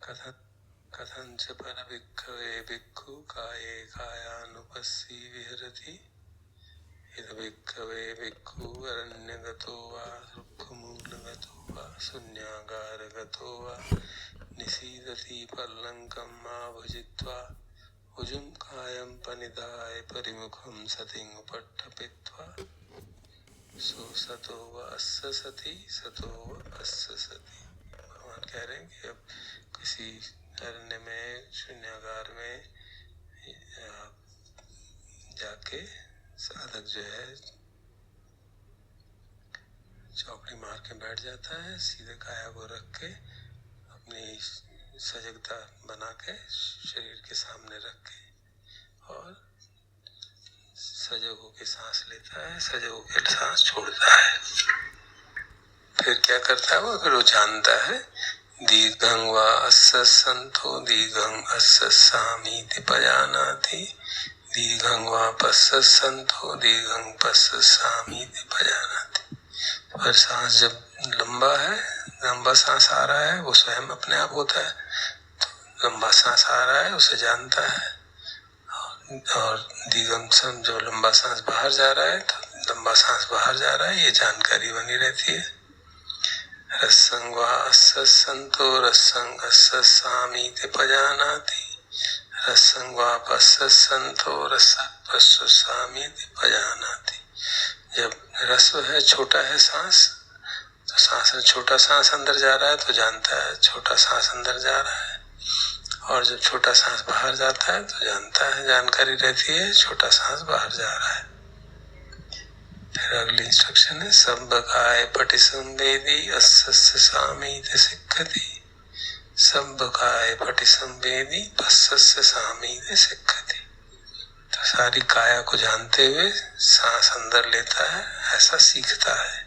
कथन कथंच परभिक्खवे भिक्खु काये कायानुपस्सी विहरति। यद् भिक्खवे भिक्खु अरण्यगतो वा रुक्खमूलगतो वा शून्यागारगतो वा निसीदति पर्लङ्कं मा भुजित्वा भुजं कायं पनिधाय परिमुखं सतिं उपट्ठपित्वा सो सतो व अस्य सति सतो व अस्य सति। भगवान कह रहे हैं कि अब किसी अरण्य में शून्यागार में जाके साधक जो है चौकड़ी मार के बैठ जाता है, सीधे काया को रख के अपनी सजगता बना के शरीर के सामने रख के और सजग होके सांस लेता है, सजग होके सांस छोड़ता है। फिर क्या करता है वो? फिर वो जानता है दीर्घं वा अस्य सन्तो दीर्घं अस्य सामीति पजानाति। दीर्घं वा पश्य सन्तो दीर्घं पश्य सामीति पजानाति। पर सांस जब लंबा है, लंबा सांस आ रहा है, वो स्वयं अपने आप होता है। तो लंबा सांस आ रहा है उसे जानता है, और दीर्घम जो लंबा सांस बाहर जा रहा है तो लंबा सांस बाहर जा रहा है, ये जानकारी बनी रहती है। रसंग वा अस्य सन्तो रसंग अस्य सामीति पजानाति। रसंग वा पश्य सन्तो रसंग पश्य सामीति पजानाति। जब रस है, छोटा है सांस, तो सांस में छोटा सांस अंदर जा रहा है तो जानता है छोटा सांस अंदर जा रहा है, और जब छोटा सांस बाहर जाता है तो जानता है, जानकारी रहती है छोटा सांस बाहर जा रहा है। फिर अगली इंस्ट्रक्शन है सब्बकाय पटि संवेदी अस्य सामीति सिक्खति। सब्बकाय पटि संवेदी पश्य सामीति सिक्खति। तो सारी काया को जानते हुए सांस अंदर लेता है, ऐसा सीखता है।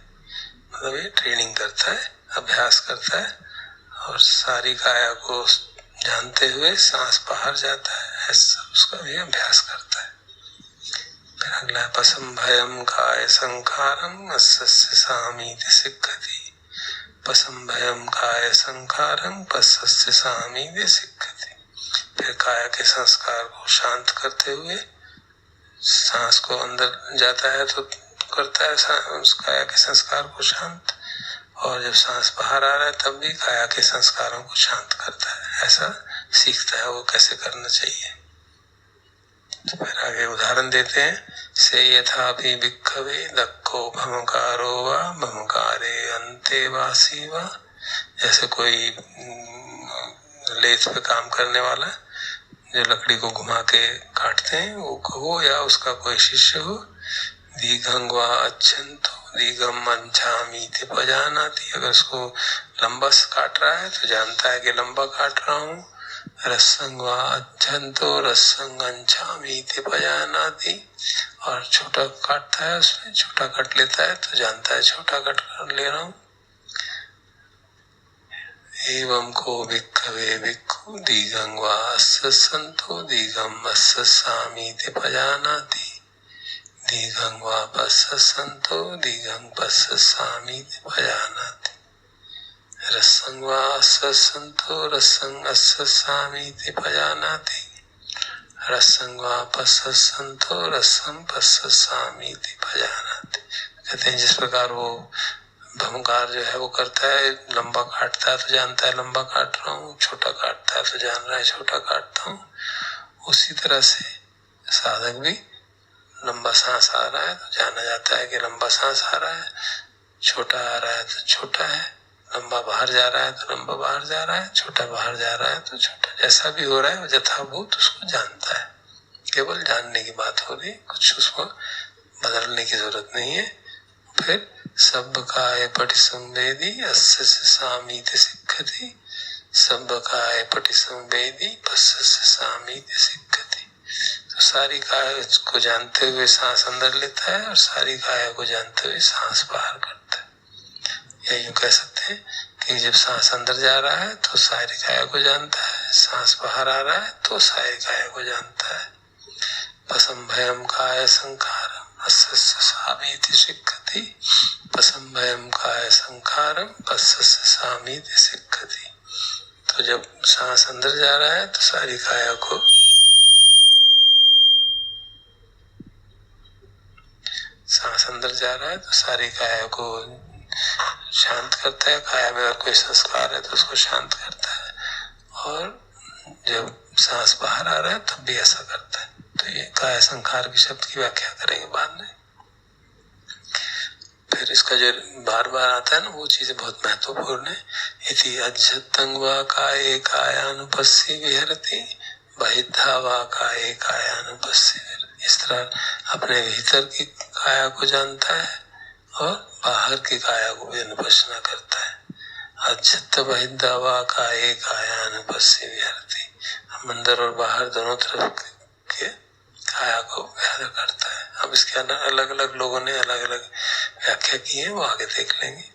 मतलब ये ट्रेनिंग करता है, अभ्यास करता है, और सारी काया को जानते हुए सांस बाहर जाता है, ऐसा उसका भी अभ्यास करता है। फिर अगला पसंभयं काय संखारं अस्य सामीति सिक्खति। पसंभयं काय संखारं पश्य सामीति सिक्खति। फिर काया के संस्कार को शांत करते हुए सांस को अंदर जाता है तो करता है उस काया के संस्कार को शांत, और जब सांस बाहर आ रहा है तब भी काया के संस्कारों को शांत करता है। ऐसा सीखता है वो कैसे करना चाहिए। तो फिर आगे उदाहरण देते हैं से यथापि भिक्खवे दक्खो भमकारो वा भमकारे अन्ते वासी वा। जैसे कोई लेथ पे काम करने वाला जो लकड़ी को घुमा के काटते हैं वो हो, या उसका कोई शिष्य हो। दीर्घं वा अच्छन्तो दीर्घं अच्छामीति पजानाति। अगर उसको लंबा काट रहा है तो जानता है कि लंबा काट रहा हूँ। रसंग वा अच्छन्तो रसंग अच्छामीति पजानाति। और छोटा काटता है, उसमें छोटा कट लेता है तो जानता है छोटा कट कर ले रहा हूँ। एवं को भिक्खवे भिक्खु दीर्घं वा अस्य सन्तो दीर्घं अस्य सामीति पजानाति। दीर्घं वा पश्य सन्तो दीर्घं पश्य सामीति पजानाति। रसंग वा अस्य सन्तो रसंग अस्य सामीति पजानाति। रसंग वा पश्य सन्तो रसं पश्य सामीति पजानाति। कहते हैं जिस प्रकार वो भमकार जो है वो करता है, लंबा काटता है तो जानता है लंबा काट रहा हूँ, छोटा काटता है तो जान रहा है छोटा काटता हूँ, उसी तरह से साधक भी लंबा सांस आ रहा है तो जाना जाता है कि लंबा सांस आ रहा है, छोटा आ रहा है तो छोटा है, लंबा बाहर जा रहा है तो लंबा बाहर जा रहा है, छोटा बाहर जा रहा है तो छोटा। जैसा भी हो रहा है यथाभूत उसको जानता है। केवल जानने की बात हो रही, कुछ उसको बदलने की जरूरत नहीं है। फिर सब्बकाय पटि संवेदी अस्य सामीति सिक्खति। सब्बकाय पटि संवेदी पश्य सामीति सिक्खति। तो सारी काया को जानते हुए सांस अंदर लेता है और सारी काया को जानते हुए सांस बाहर करता है। या यूं कह सकते हैं कि जब सांस अंदर जा रहा है तो सारी काया को जानता है, सांस बाहर आ रहा है तो सारी काया को जानता है। पसंभयं काय संखारं अस्य सामीति सिक्खति। पसंभयं काय संखारं पश्य सामीति सिक्खति। तो तो जब सांस अंदर जा रहा है तो सारी काया को सांस अंदर जा रहा है तो सारी काया को शांत करता है। काया में अगर कोई संस्कार है तो उसको शांत करता है, और जब सांस बाहर आ रहा है तब भी ऐसा करता है। तो ये काया संखार की शब्द की व्याख्या करेंगे बाद में। फिर इसका जो बार बार आता है ना, वो चीजें बहुत महत्वपूर्ण है। इति अज्जतंग वा काये कायानुपस्सी विहरति बहिद्धा वा काये कायानुपस्सी विहरति। इस तरह अपने भीतर की काया को जानता है और बाहर की काया को भी अनुपस्ना करता है। अज्जत बहिद्धा वा काये कायानुपस्सी विहरति, हम अंदर और बाहर दोनों तरफ के काया को विहार करता है। अब इसके अलग अलग लोगों ने अलग अलग व्याख्या की है, वो आगे देख लेंगे।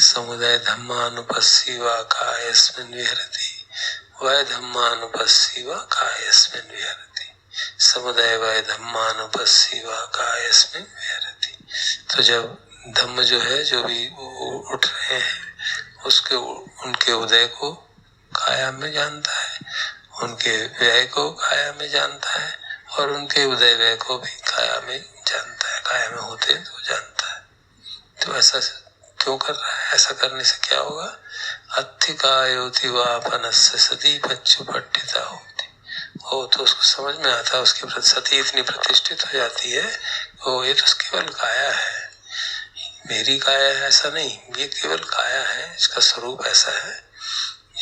समुदाय धम्मानुपस्सी वा कायस्मिन् विहरति वै धम्मानुपस्सी वा कायस्मिन् विहरति। समुदाय वै धम्मानुपस्सी वा कायस्मिन् विहरति। तो जब धम्म जो है, जो भी उठ रहे हैं, उसके उनके उदय को काया में जानता है, उनके व्यय को काया में जानता है, और उनके उदय व्यय को भी काया में जानता है। काया में होते तो जानता है। तो ऐसा क्यों कर रहा है? ऐसा करने से क्या होगा? अत्थि कायोति वापनस्य सती पच्चुपट्टिता होती हो, तो उसको समझ में आता है, उसके प्रति सती इतनी प्रतिष्ठित हो जाती है, वो ये तो केवल काया है, मेरी काया है ऐसा नहीं, ये केवल काया है, इसका स्वरूप ऐसा है।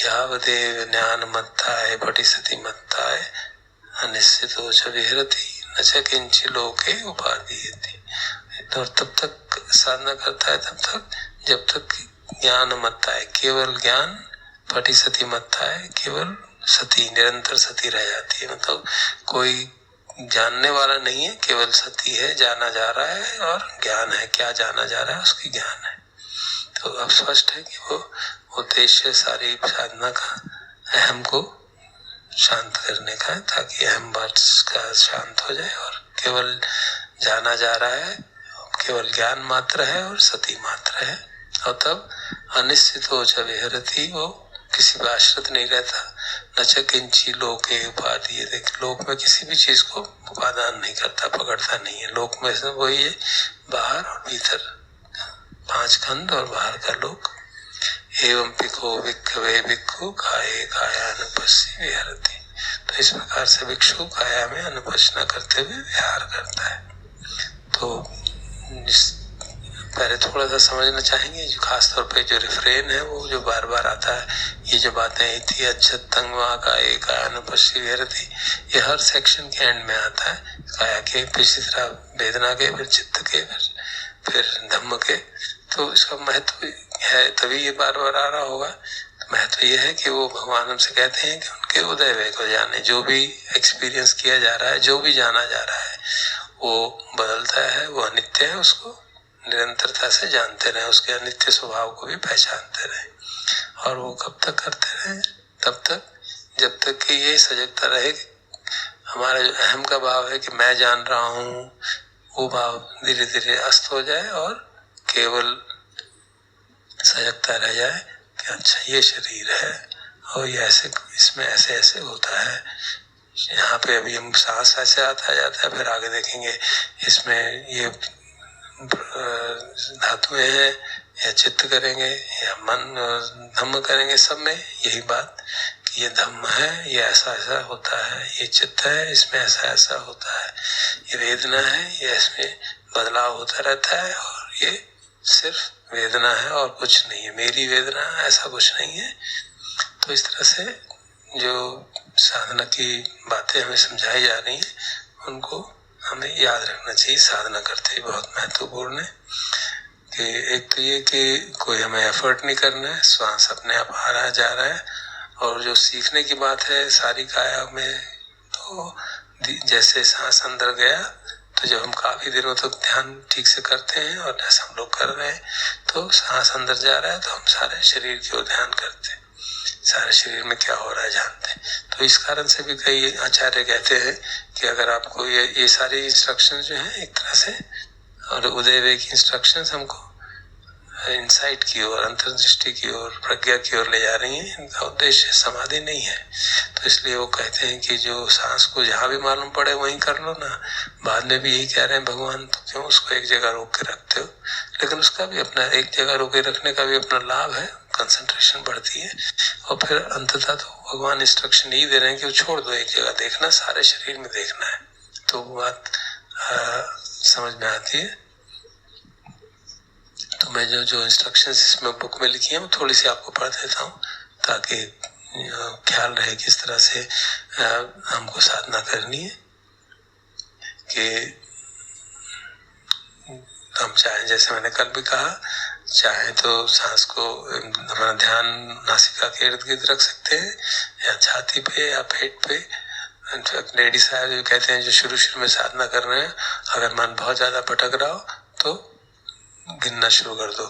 यावदेव ज्ञान मत्ताय पटिसति मत्ताय अनिश्चितो च विहरति न च किंचि लोके उपादीयते। तो तब तक साधना करता है, तब तक जब तक ज्ञान मत्ता है, केवल ज्ञान, पटिसति मत्ता है, केवल सती, निरंतर सती रह जाती है। मतलब कोई जानने वाला नहीं है, केवल सती है, जाना जा रहा है, और ज्ञान है, क्या जाना जा रहा है उसकी ज्ञान है। तो अब स्पष्ट है कि वो उद्देश्य सारी साधना का अहम को शांत करने का है, ताकि अहम बात का शांत हो जाए और केवल जाना जा रहा है, केवल ज्ञान मात्र है और सती मात्र है। और तब अनिश्चितो च विहरति, वो किसी पर आश्रित नहीं रहता। न च किंचि लोके उपाधि, लोक में किसी भी चीज को उपादान नहीं करता, पकड़ता नहीं है। लोक में से वही है, बाहर और भीतर, 5 खंड और बाहर का लोक। एवं पिको विक्खवे भिक्खु काये कायानुपस्सी विहरति। तो इस प्रकार से भिक्षु काया में अनुपस्ना करते हुए विहार करता है। तो पहले थोड़ा सा समझना चाहेंगे, जो खास तौर पे जो रिफ्रेन है, वो जो बार बार आता है, ये जो बातें थी अज्जतंग वा काये कायानुपस्सी विहरति, ये हर सेक्शन के एंड में आता है। काया के, फिर इसी तरह वेदना के, फिर चित्त के, फिर धम्म के। तो इसका महत्व है, तभी ये बार बार आ रहा होगा। तो महत्व ये है कि वो भगवान हमसे कहते हैं कि उनके उदय व्यय को जाने। जो भी एक्सपीरियंस किया जा रहा है, जो भी जाना जा रहा है, वो बदलता है, वो अनित्य है, उसको निरंतरता से जानते रहे, उसके अनित्य स्वभाव को भी पहचानते रहे। और वो कब तक करते रहे? तब तक जब तक कि ये सजगता रहे, हमारा जो अहम का भाव है कि मैं जान रहा हूँ, वो भाव धीरे धीरे अस्त हो जाए और केवल सजगता रह जाए कि अच्छा ये शरीर है और ये ऐसे, इसमें ऐसे ऐसे होता है। यहाँ पे अभी हम सांस ऐसे आता जाता है, फिर आगे देखेंगे इसमें ये धातुएं हैं, या चित्त करेंगे या मन धम्म करेंगे, सब में यही बात कि ये धम्म है, ये ऐसा ऐसा होता है, ये चित्त है, इसमें ऐसा ऐसा होता है, ये वेदना है, ये इसमें बदलाव होता रहता है, और ये सिर्फ वेदना है और कुछ नहीं है, मेरी वेदना है, ऐसा कुछ नहीं है। तो इस तरह से जो साधना की बातें हमें समझाई जा रही हैं, उनको हमें याद रखना चाहिए साधना करते ही। बहुत महत्वपूर्ण है कि एक तो ये कि कोई हमें एफर्ट नहीं करना है, श्वास अपने आप आ रहा जा रहा है। और जो सीखने की बात है सारी काया में, तो जैसे सांस अंदर गया, तो जब हम काफी दिनों तक ध्यान ठीक से करते हैं, और जैसे हम लोग कर रहे हैं, तो सांस अंदर जा रहा है तो हम सारे शरीर की ओर ध्यान करते हैं, सारे शरीर में क्या हो रहा है जानते हैं। तो इस कारण से भी कई आचार्य कहते हैं कि अगर आपको ये सारी इंस्ट्रक्शंस जो हैं एक तरह से, और उदय वे की इंस्ट्रक्शंस हमको इंसाइट की ओर, अंतर्दृष्टि की ओर, प्रज्ञा की ओर ले जा रही हैं। इनका उद्देश्य समाधि नहीं है। तो इसलिए वो कहते हैं कि जो सांस को जहाँ भी मालूम पड़े वहीं कर लो ना। बाद में भी यही कह रहे हैं भगवान, तो क्यों उसको एक जगह रोक के रखते हो? लेकिन उसका भी अपना, एक जगह रोके रखने का भी अपना लाभ है, कंसंट्रेशन बढ़ती है। और फिर अंततः तो भगवान इंस्ट्रक्शन यही दे रहे हैं कि वो छोड़ दो, एक जगह देखना, सारे शरीर में देखना है। तो वो बात समझ में आती है। तो मैं जो इंस्ट्रक्शंस इसमें बुक में लिखी है वो थोड़ी सी आपको पढ़ देता हूँ, ताकि ख्याल रहे किस तरह से हमको साधना करनी है। कि हम चाहे, जैसे मैंने कल भी कहा, चाहे तो सांस को हमारा ध्यान नासिका के इर्द गिर्द रख सकते हैं, या छाती पे या पेट पे। लेडी साहब जो कहते हैं, जो शुरू शुरू में साधना कर रहे हैं, अगर मन बहुत ज्यादा भटक रहा हो तो गिनना शुरू कर दो,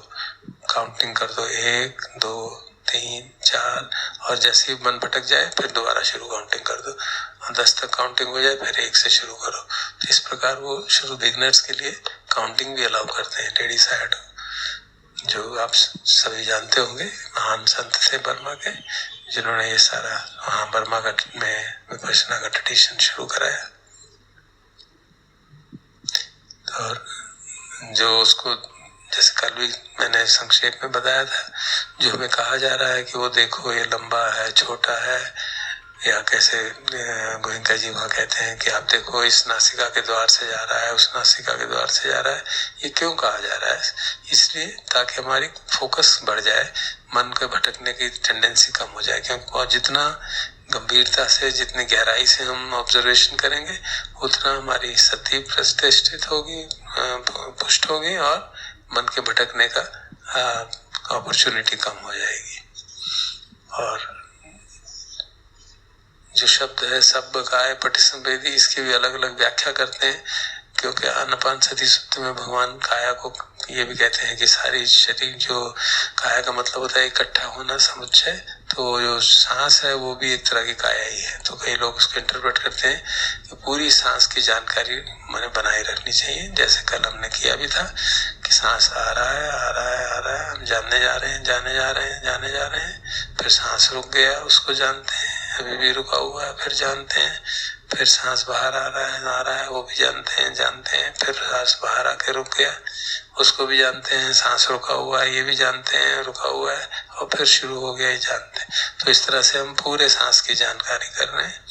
काउंटिंग कर दो, 1 2 3 4, और जैसे ही मन भटक जाए फिर दोबारा शुरू काउंटिंग कर दो, और 10 तक काउंटिंग हो जाए फिर 1 से शुरू करो। तो इस प्रकार वो शुरू बिगनर्स के लिए काउंटिंग भी अलाउ करते हैं। लेडी साइड जो आप सभी जानते होंगे, महान संत थे बर्मा के, जिन्होंने ये सारा वहाँ बर्मा में विपश्यना का ट्रेडिशन शुरू कराया। और जो उसको, जैसे कल भी मैंने संक्षेप में बताया था, जो हमें कहा जा रहा है कि वो देखो ये लंबा है, छोटा है, या कैसे गोयंका जी वहाँ कहते हैं कि आप देखो इस नासिका के द्वार से जा रहा है, उस नासिका के द्वार से जा रहा है। ये क्यों कहा जा रहा है? इसलिए ताकि हमारी फोकस बढ़ जाए, मन के भटकने की टेंडेंसी कम हो जाए। क्योंकि और जितना गंभीरता से, जितनी गहराई से हम ऑब्जर्वेशन करेंगे, उतना हमारी सती प्रतिष्ठित होगी, पुष्ट होगी, और मन के भटकने का अपॉर्चुनिटी कम हो जाएगी। और जो शब्द है सब काय पटिसंवेदी, इसकी भी अलग अलग व्याख्या करते हैं। क्योंकि आनापानसति सूत्र में भगवान काया को ये भी कहते हैं कि सारी शरीर, जो काया का मतलब होता है इकट्ठा होना, समुच्चय, तो जो सांस है वो भी एक तरह की काया ही है। तो कई लोग उसको इंटरप्रेट करते हैं कि पूरी सांस की जानकारी मैंने बनाए रखनी चाहिए। जैसे कल हमने किया भी था कि सांस आ रहा है, आ रहा है, आ रहा है, हम जानने जा रहे हैं, जाने जा रहे हैं, जाने जा रहे हैं, फिर सांस रुक गया, उसको जानते हैं, अभी भी रुका हुआ है, फिर जानते हैं, फिर सांस बाहर आ रहा है, वो भी जानते हैं, जानते हैं, फिर सांस बाहर आके रुक गया, उसको भी जानते हैं, सांस रुका हुआ है, ये भी जानते हैं, रुका हुआ है, और फिर शुरू हो गया, ये जानते हैं। तो इस तरह से हम पूरे सांस की जानकारी कर रहे हैं।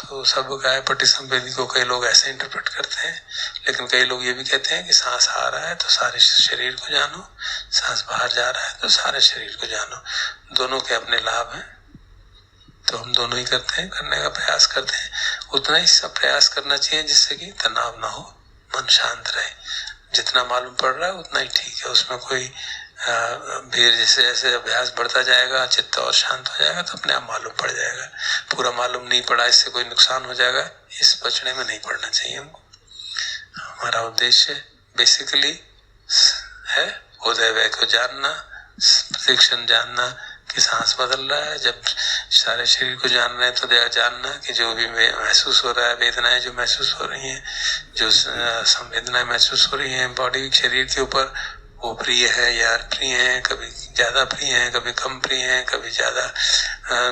तो सब काय पटिसंवेदी को कई लोग ऐसे इंटरप्रेट करते हैं, लेकिन कई लोग ये भी कहते हैं कि सांस आ रहा है तो सारे शरीर को जानो, सांस बाहर जा रहा है तो सारे शरीर को जानो। दोनों के अपने लाभ हैं, तो हम दोनों ही करते हैं, करने का प्रयास करते हैं। उतना ही सब प्रयास करना चाहिए जिससे कि तनाव ना हो, मन शांत रहे। जितना मालूम पड़ रहा है उतना ही ठीक है, उसमें कोई भीड़, जैसे जैसे अभ्यास बढ़ता जाएगा, चित्त और शांत हो जाएगा तो अपने आप मालूम पड़ जाएगा। पूरा मालूम नहीं पड़ा, इससे कोई नुकसान हो जाएगा, इस बचने में नहीं पड़ना चाहिए हमको। हमारा उद्देश्य बेसिकली है उदय व्यय को जानना, प्रतिक्षण जानना कि सांस बदल रहा है। जब सारे शरीर को जान रहे हैं तो जानना कि जो भी महसूस हो रहा है, वेदनाएं जो महसूस हो रही हैं, जो संवेदनाएं महसूस हो रही हैं बॉडी शरीर के ऊपर, वो प्रिय है या प्रिय है, कभी ज्यादा प्रिय है, कभी कम प्रिय है, कभी ज्यादा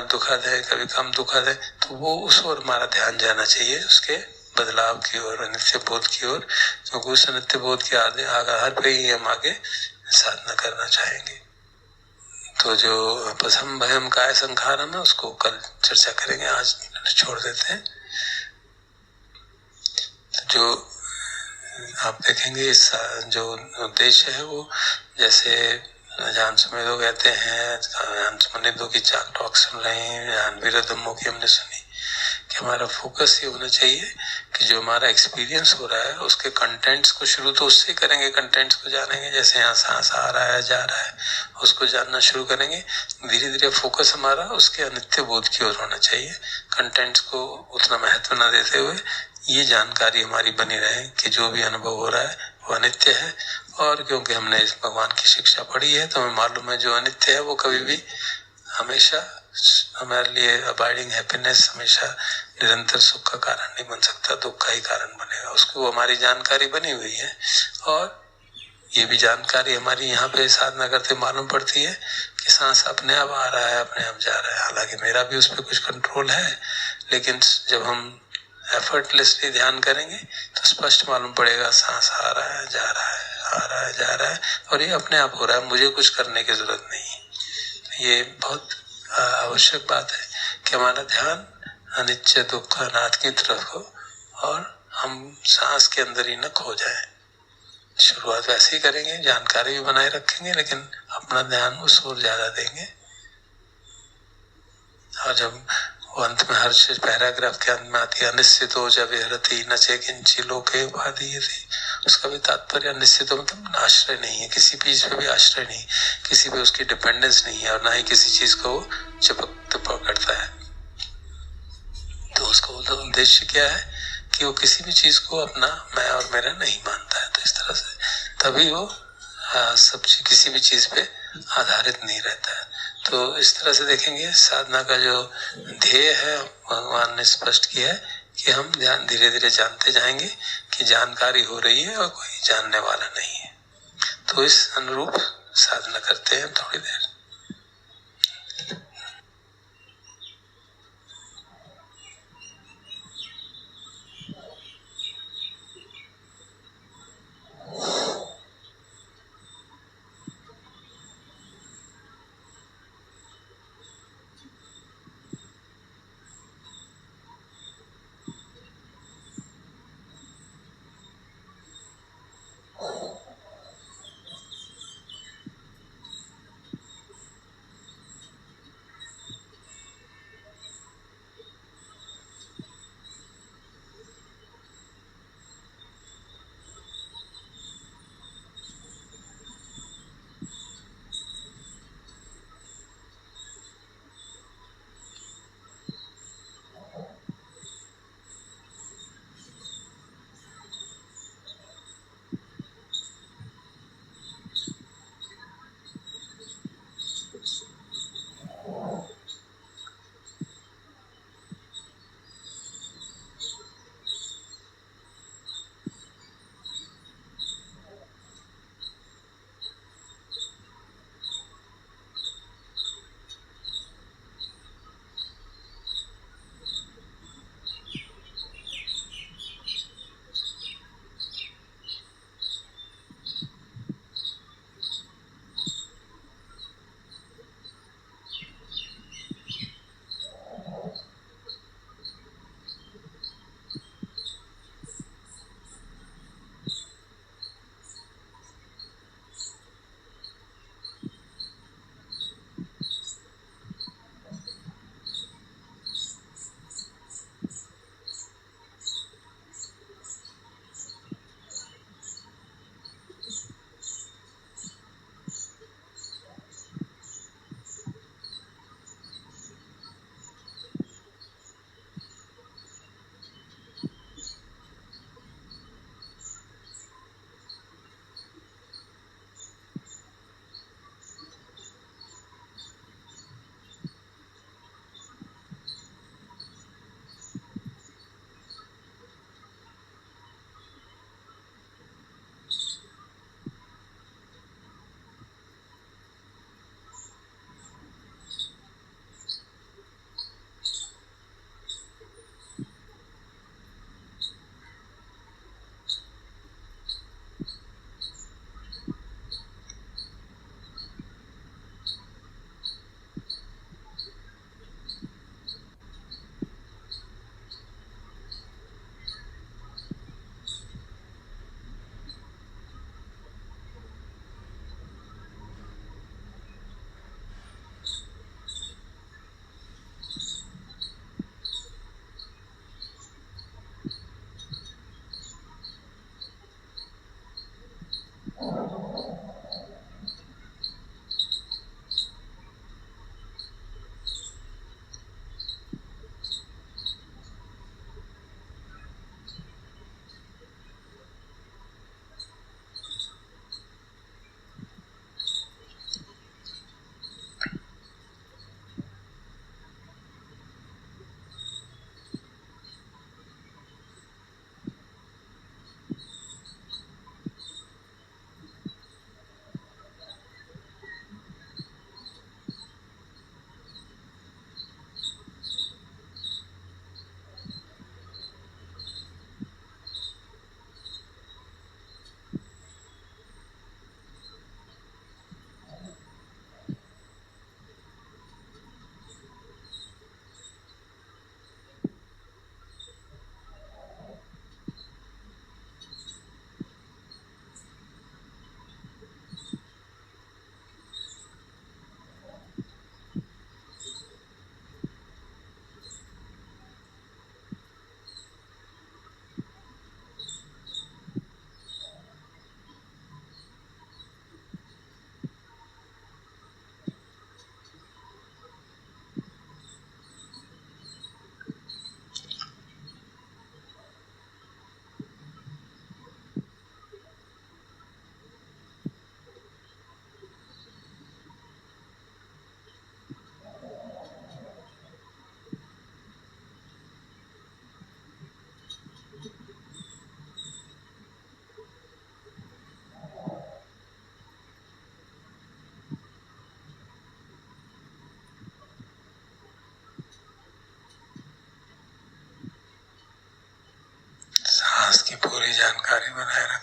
दुखद है, कभी कम दुखद है। तो वो उस ओर हमारा ध्यान जाना चाहिए, उसके बदलाव की ओर, अनित्य बोध की ओर। क्योंकि उस अनित्य बोध के आधार पे ही हम आगे साधना करना चाहेंगे। तो जो पसम भयम काय संखारम है उसको कल चर्चा करेंगे, आज छोड़ देते हैं। तो जो आप देखेंगे इस जो उद्देश्य है वो, जैसे जान सुमेधो कहते हैं, जान सुमेधो की चाक टॉक सुन रहे हैं, जान वीरधम्मो की हमने सुनी, कि हमारा फोकस ये होना चाहिए कि जो हमारा एक्सपीरियंस हो रहा है उसके कंटेंट्स को शुरू तो उससे करेंगे, कंटेंट्स को जानेंगे। जैसे यहाँ सांस आ रहा है, जा रहा है, उसको जानना शुरू करेंगे। धीरे धीरे फोकस हमारा उसके अनित्य बोध की ओर होना चाहिए, कंटेंट्स को उतना महत्व न देते हुए ये जानकारी हमारी बनी रहे कि जो भी अनुभव हो रहा है वो अनित्य है। और क्योंकि हमने इस भगवान की शिक्षा पढ़ी है तो हमें मालूम है जो अनित्य है वो कभी भी हमेशा हमारे लिए अबाइडिंग हैप्पीनेस, हमेशा निरंतर सुख का कारण नहीं बन सकता, दुख का ही कारण बनेगा। उसको हमारी जानकारी बनी हुई है, और ये भी जानकारी हमारी यहाँ पे साधना करते मालूम पड़ती है कि सांस अपने आप आ रहा है, अपने आप जा रहा है। हालांकि मेरा भी उस पर कुछ कंट्रोल है, लेकिन जब हम एफर्टलेसली ध्यान करेंगे तो स्पष्ट मालूम पड़ेगा सांस आ रहा है, जा रहा है, आ रहा है, जा रहा है, और ये अपने आप हो रहा है, मुझे कुछ करने की जरूरत नहीं। ये बहुत आवश्यक बात है कि हमारा ध्यान अनित्य दुख अनाथ की तरफ हो और हम सांस के अंदर ही न खो जाए। शुरुआत वैसे ही करेंगे, जानकारी भी बनाए रखेंगे, लेकिन अपना ध्यान उस ओर ज्यादा देंगे। और जब वो अंत में हर पैराग्राफ के अंत में आती है अनिश्चित हो जब विहरति नचे किंची लोके उपाधि, उसका भी तात्पर्य अनिश्चित हो मतलब आश्रय नहीं है, किसी चीज पे भी आश्रय नहीं, किसी पे उसकी डिपेंडेंस नहीं है, और ना ही किसी चीज को चिपक करता है। तो उसका उद्देश्य क्या है कि वो किसी भी चीज को अपना मैं और मेरा नहीं मानता है। तो इस तरह से तभी वो सब किसी भी चीज पे आधारित नहीं रहता है। तो इस तरह से देखेंगे साधना का जो ध्येय है भगवान ने स्पष्ट किया है कि हम ध्यान धीरे धीरे जानते जाएंगे कि जानकारी हो रही है और कोई जानने वाला नहीं है। तो इस अनुरूप साधना करते हैं थोड़ी देर।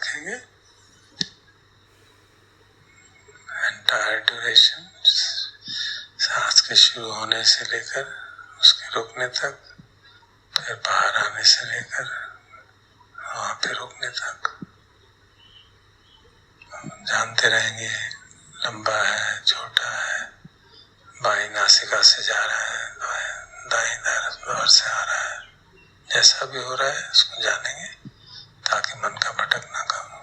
रखेंगे। एंटायर ड्यूरेशन, सांस के शुरू होने से लेकर उसके रुकने तक, फिर बाहर आने से लेकर वहां पे रुकने तक जानते रहेंगे। लंबा है, छोटा है, बाई नासिका से जा रहा है, दाई द्वार से आ रहा है, जैसा भी हो रहा है उसको जानेंगे ताकि मन का भटकना कम हो।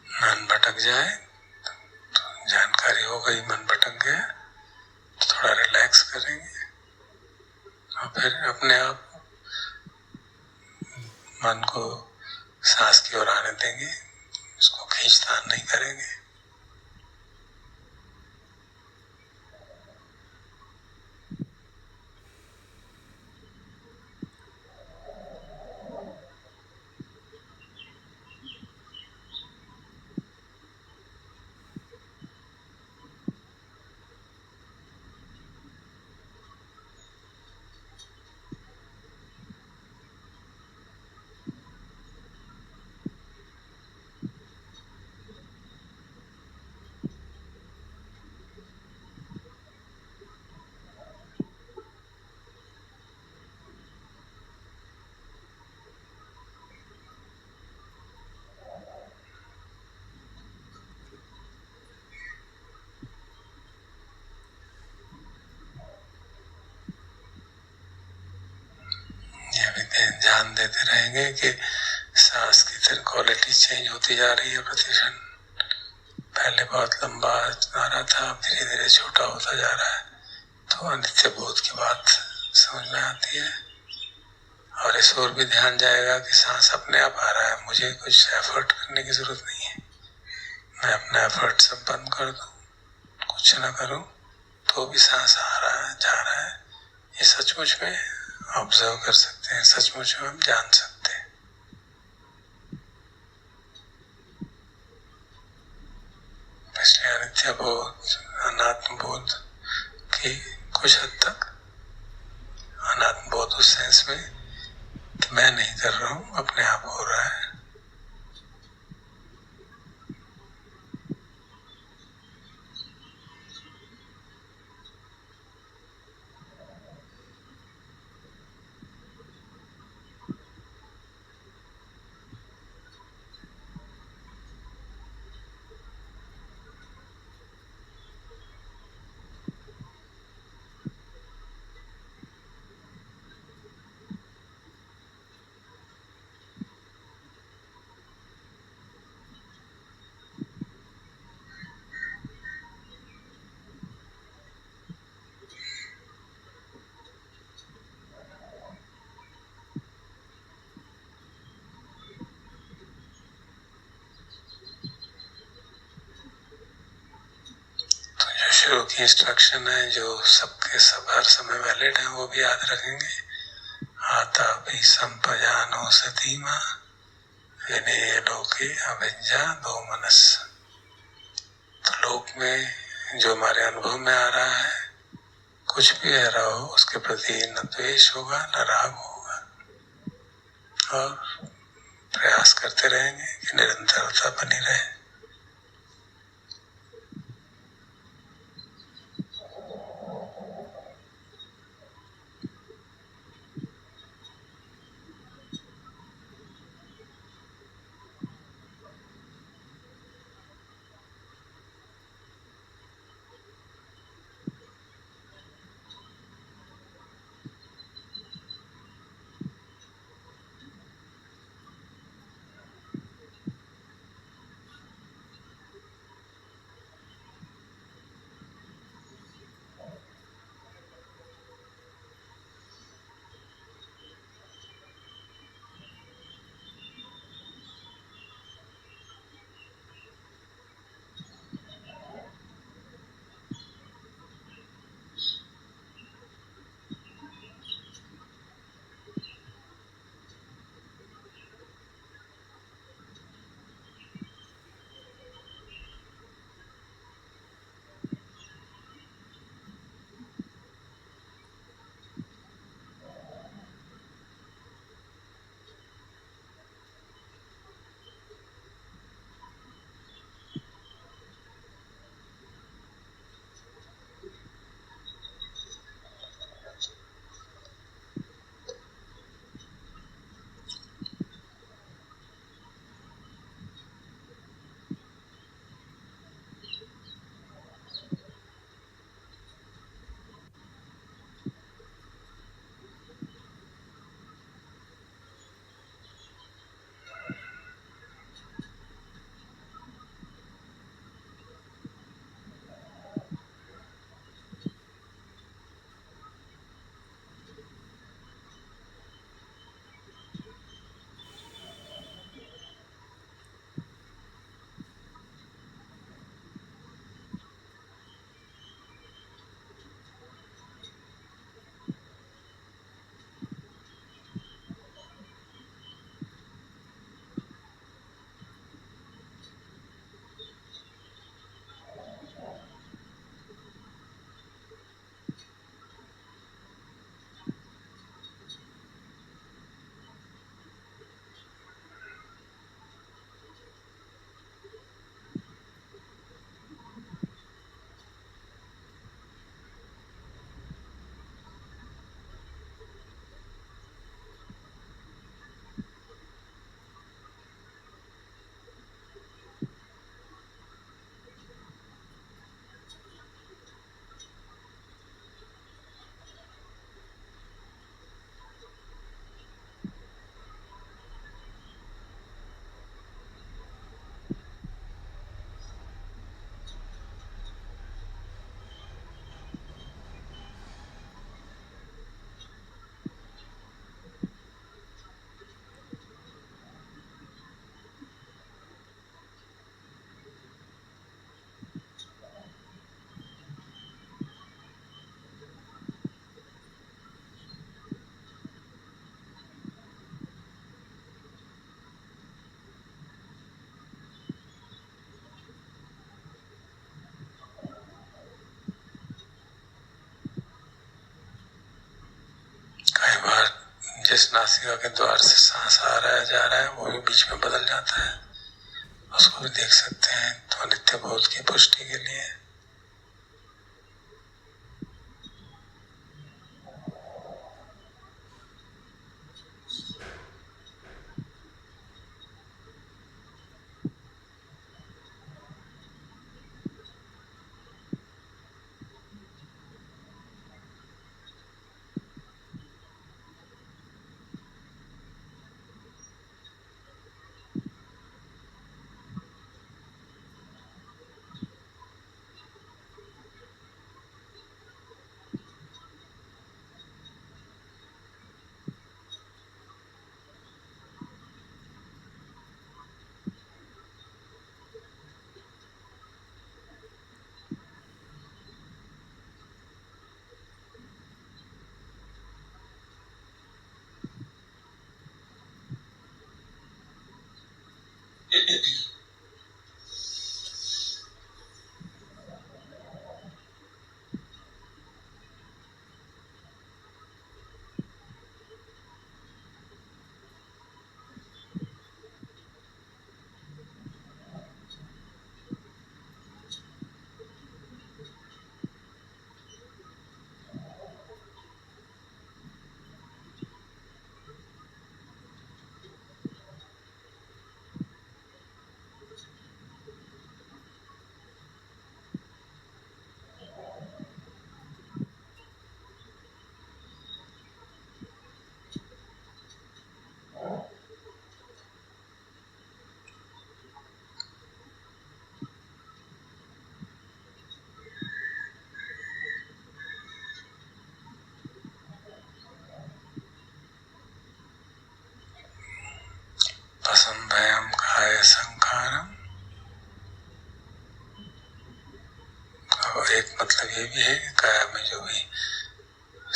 मन भटक जाए तो जानकारी हो गई मन भटक गया, तो थोड़ा रिलैक्स करेंगे और फिर अपने आप मन को सांस की ओर आने देंगे, उसको खींचतान नहीं करेंगे। ये भी ध्यान देते रहेंगे कि सांस की फिर क्वालिटी चेंज होती जा रही है प्रतिक्षण। पहले बहुत लंबा आ रहा था, अब धीरे धीरे छोटा होता जा रहा है, तो अनित्य बोध की बात समझ में आती है। और इस ओर भी ध्यान जाएगा कि सांस अपने आप आ रहा है, मुझे कुछ एफर्ट करने की जरूरत नहीं है। मैं अपना एफर्ट सब बंद कर दूं, कुछ ना करूं, तो भी सांस आ रहा है, जा रहा है। ये सचमुच में ऑब्जर्व कर सकते हैं, सचमुच में हम जान सकते हैं। इसलिए अनित्य बोध, अनात्म बोध की कुछ हद तक, अनात्म बोध उस सेंस में कि मैं नहीं कर रहा हूं, अपने आप हो रहा है। शुरू की इंस्ट्रक्शन है जो सबके सब हर समय वैलिड है, वो भी याद रखेंगे। आता भी संपजानो सतीमा विनेय लोके अविद्या दो मनस। तो लोक में जो हमारे अनुभव में आ रहा है, कुछ भी आ रहा हो, उसके प्रति न द्वेष होगा न राग होगा, और प्रयास करते रहेंगे कि निरंतरता बनी रहे। कई बार जिस नासिका के द्वार से सांस आ रहा है जा रहा है, वो भी बीच में बदल जाता है, उसको भी देख सकते हैं। तो नित्य बोध की पुष्टि के लिए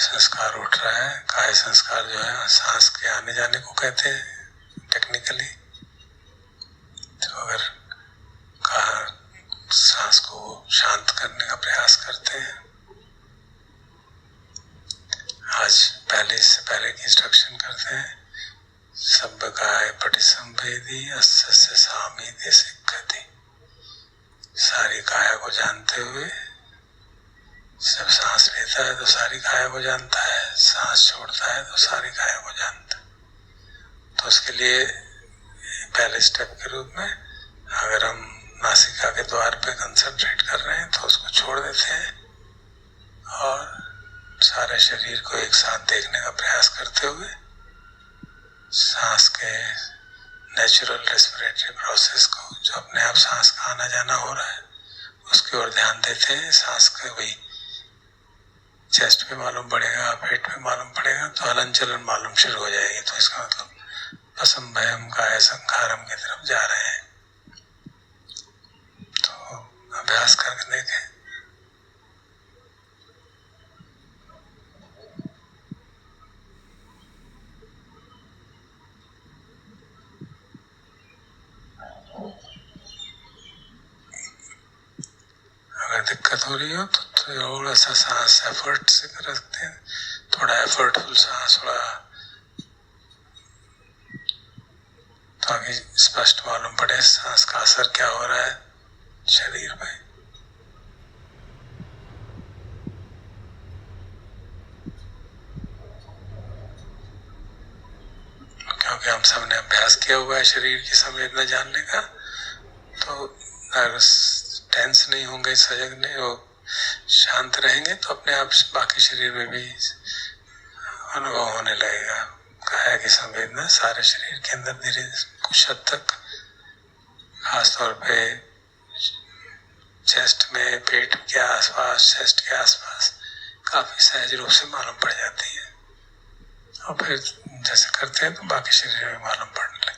संस्कार उठ रहा है। काय संस्कार जो है सांस के आने जाने को कहते हैं टेक्निकली। तो अगर सांस को शांत करने का प्रयास करते हैं, आज इससे पहले की इंस्ट्रक्शन करते हैं, सब काय पटिसंवेदी अस्य सामीप्य सिद्धति। सारी काया को जानते हुए जब सांस लेता है तो सारी काया को जानता है, सांस छोड़ता है तो सारी काया को जानता है। तो उसके लिए पहले स्टेप के रूप में अगर हम नासिका के द्वार पे कंसंट्रेट कर रहे हैं तो उसको छोड़ देते हैं और सारे शरीर को एक साथ देखने का प्रयास करते हुए सांस के नेचुरल रेस्पिरेटरी प्रोसेस को, जो अपने आप सांस का आना जाना हो रहा है, उसकी ओर ध्यान देते हैं। सांस का भी चेस्ट पे मालूम पड़ेगा, पेट में मालूम पड़ेगा तो हलन चलन मालूम शुरू हो जाएगी। तो इसका मतलब असंभयम काय संखारम की तरफ जा रहे हैं। तो अभ्यास करके देखें। अगर दिक्कत हो रही हो तो थोड़ा सा सांस एफर्ट से कर सकते हैं, थोड़ा एफर्टफुल सांस, थोड़ा ताकि स्पष्ट मालूम पड़े सांस का असर क्या हो रहा है शरीर में। क्योंकि हम सब ने अभ्यास किया हुआ है शरीर की संवेदना जानने का, तो अगर टेंस नहीं होंगे, सजग नहीं हो, शांत रहेंगे तो अपने आप बाकी शरीर में भी अनुभव होने लगेगा। काया की संवेदना सारे शरीर के अंदर धीरे कुछ हद तक, खासतौर पे चेस्ट में, पेट के आसपास, चेस्ट के आसपास काफी सहज रूप से मालूम पड़ जाती है और फिर जैसे करते हैं तो बाकी शरीर में मालूम पड़ने लगता है।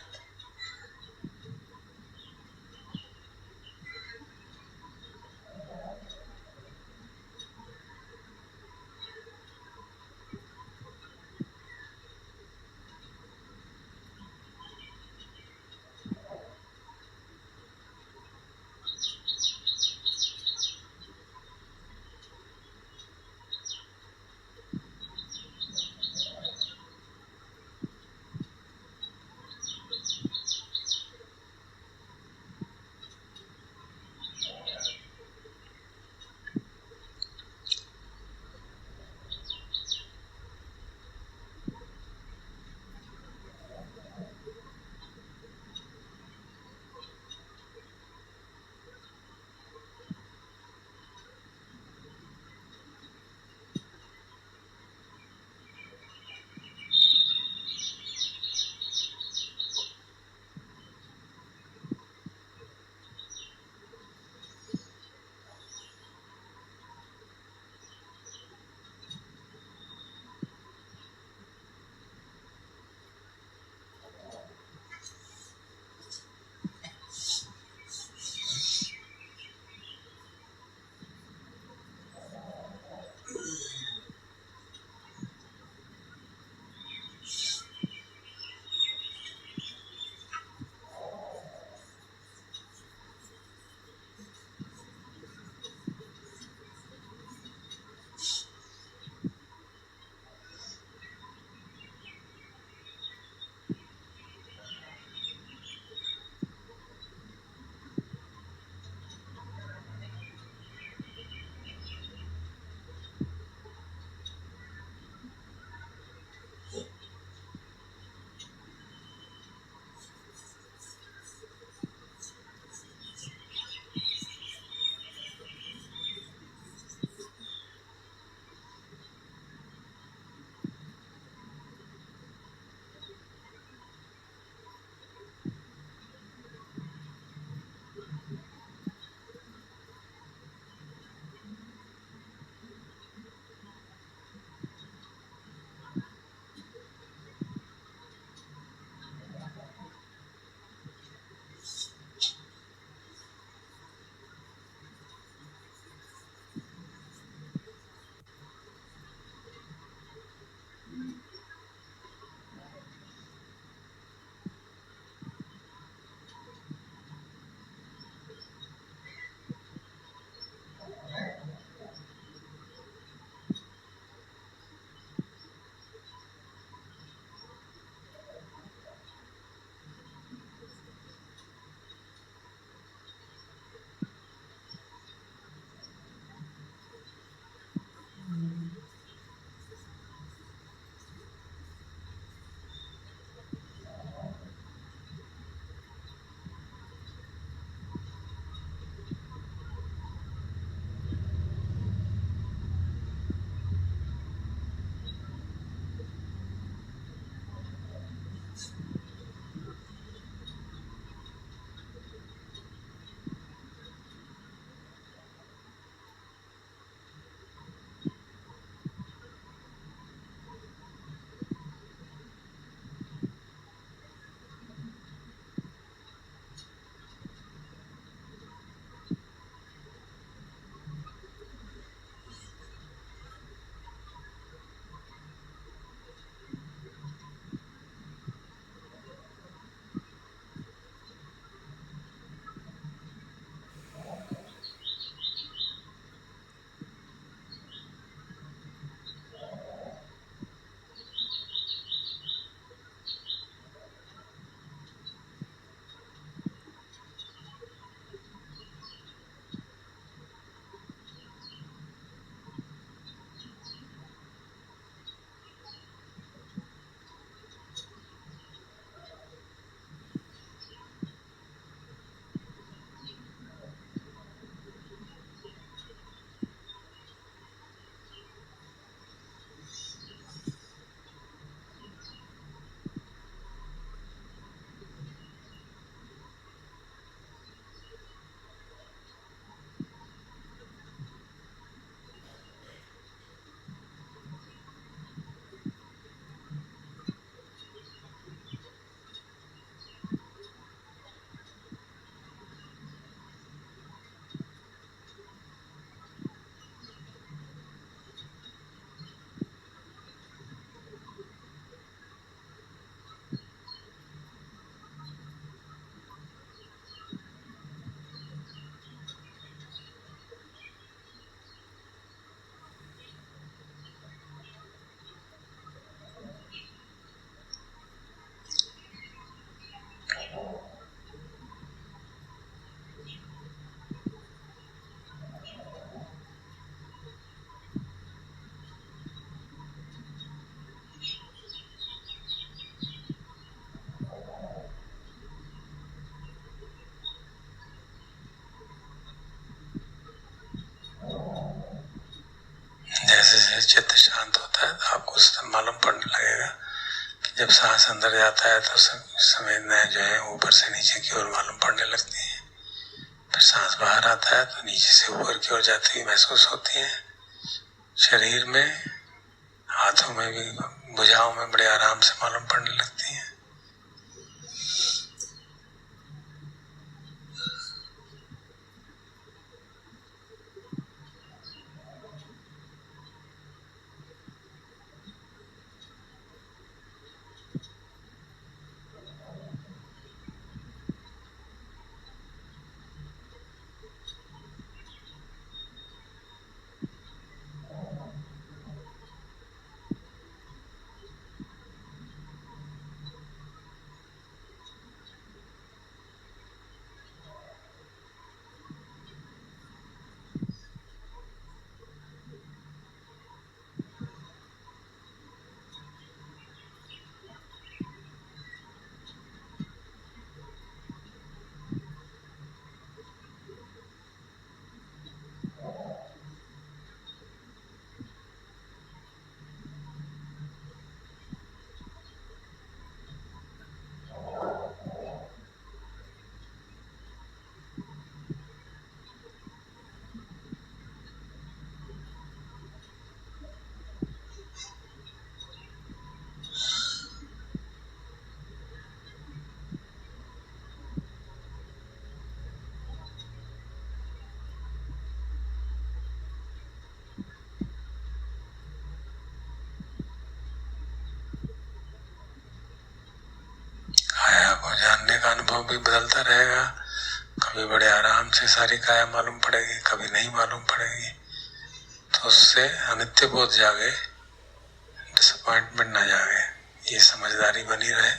आपको मालूम पड़ने लगेगा कि जब सांस अंदर जाता है तो संवेदनाएं जो है ऊपर से नीचे की ओर मालूम पड़ने लगती हैं। फिर सांस बाहर आता है तो नीचे से ऊपर की ओर जाती हुई महसूस होती है। शरीर में, हाथों में भी, भुजाओं में बड़े आराम से मालूम पड़ने लगती हैं। काया को जानने का अनुभव भी बदलता रहेगा। कभी बड़े आराम से सारी काया मालूम पड़ेगी, कभी नहीं मालूम पड़ेगी। तो उससे अनित्य बोध जागे, डिसअपॉइंटमेंट ना जागे, ये समझदारी बनी रहे।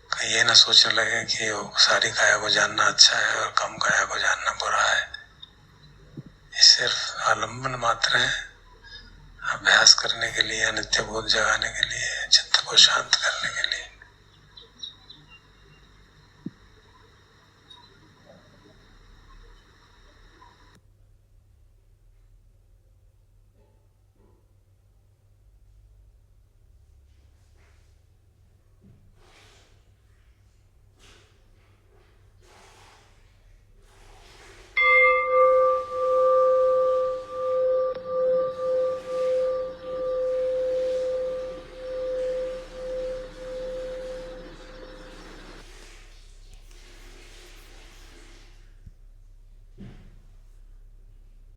कहीं ये ना सोचने लगे कि वो सारी काया को जानना अच्छा है और कम काया को जानना बुरा है। ये सिर्फ आलम्बन मात्र है, अभ्यास करने के लिए, अनित्य बोध जगाने के लिए, चित्त को शांत करने के लिए।